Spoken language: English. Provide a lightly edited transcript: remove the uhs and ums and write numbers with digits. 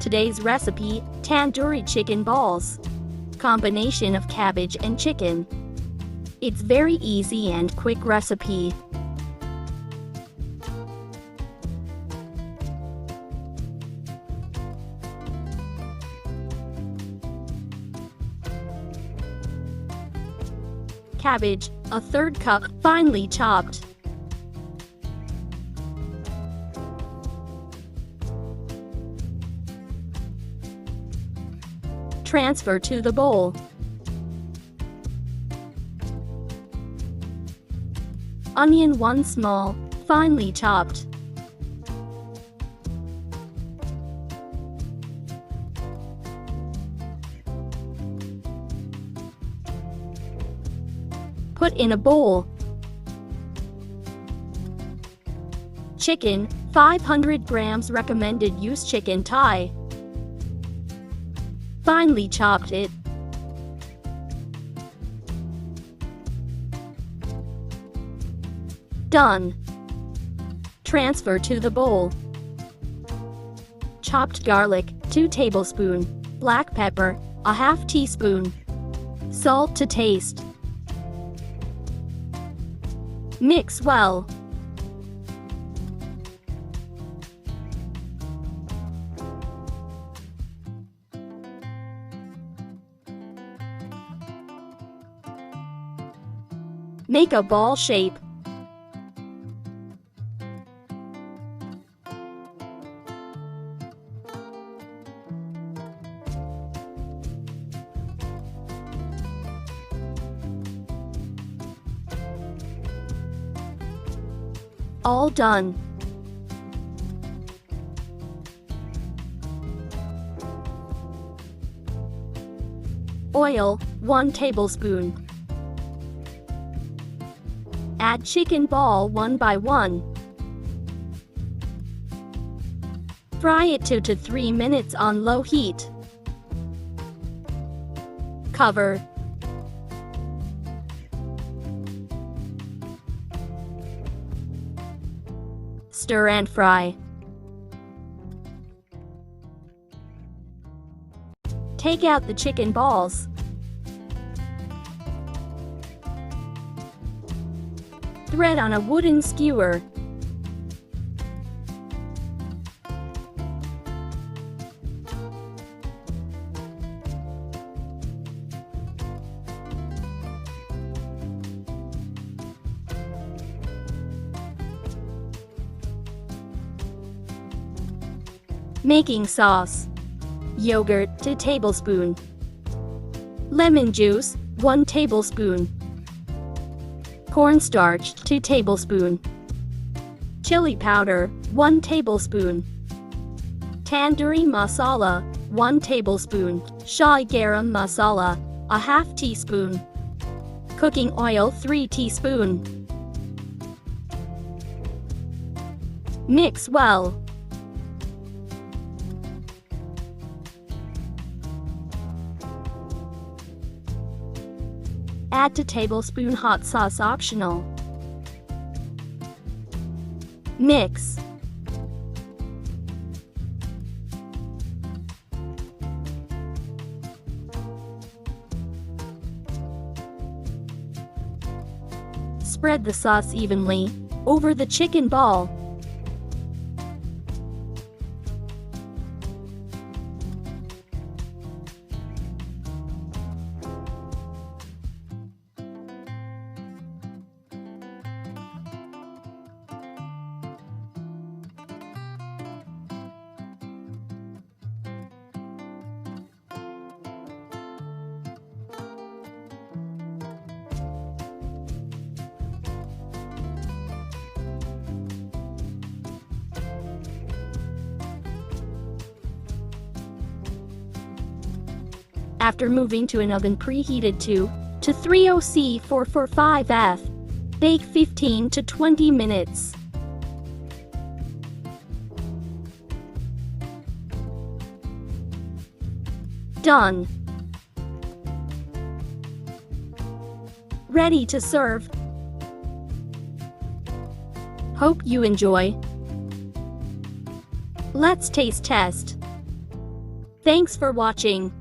Today's recipe, tandoori chicken balls. Combination of cabbage and chicken. It's very easy and quick recipe. Cabbage, a third cup, finely chopped. Transfer to the bowl. Onion 1 small, finely chopped. Put in a bowl. Chicken, 500 grams. Recommended use chicken thigh. Finely chopped it. Done. Transfer to the bowl. Chopped garlic, 2 tablespoons. Black pepper, a half teaspoon. Salt to taste. Mix well. Make a ball shape. All done. Oil, 1 tablespoon. Add chicken ball one by one. Fry it 2 to 3 minutes on low heat. Cover. Stir and fry. Take out the chicken balls. Thread on a wooden skewer. Making sauce. Yogurt, 2 tablespoons. Lemon juice, 1 tablespoon. Cornstarch, 2 tablespoons. Chili powder, 1 tablespoon. Tandoori masala, 1 tablespoon. Shai garam masala, a half teaspoon. Cooking oil, 3 teaspoons. Mix well. Add 2 tablespoons hot sauce, optional. Mix. Spread the sauce evenly over the chicken ball. After moving to an oven preheated to 300 C 445 F, bake 15 to 20 minutes. Done. Ready to serve. Hope you enjoy. Let's taste test. Thanks for watching.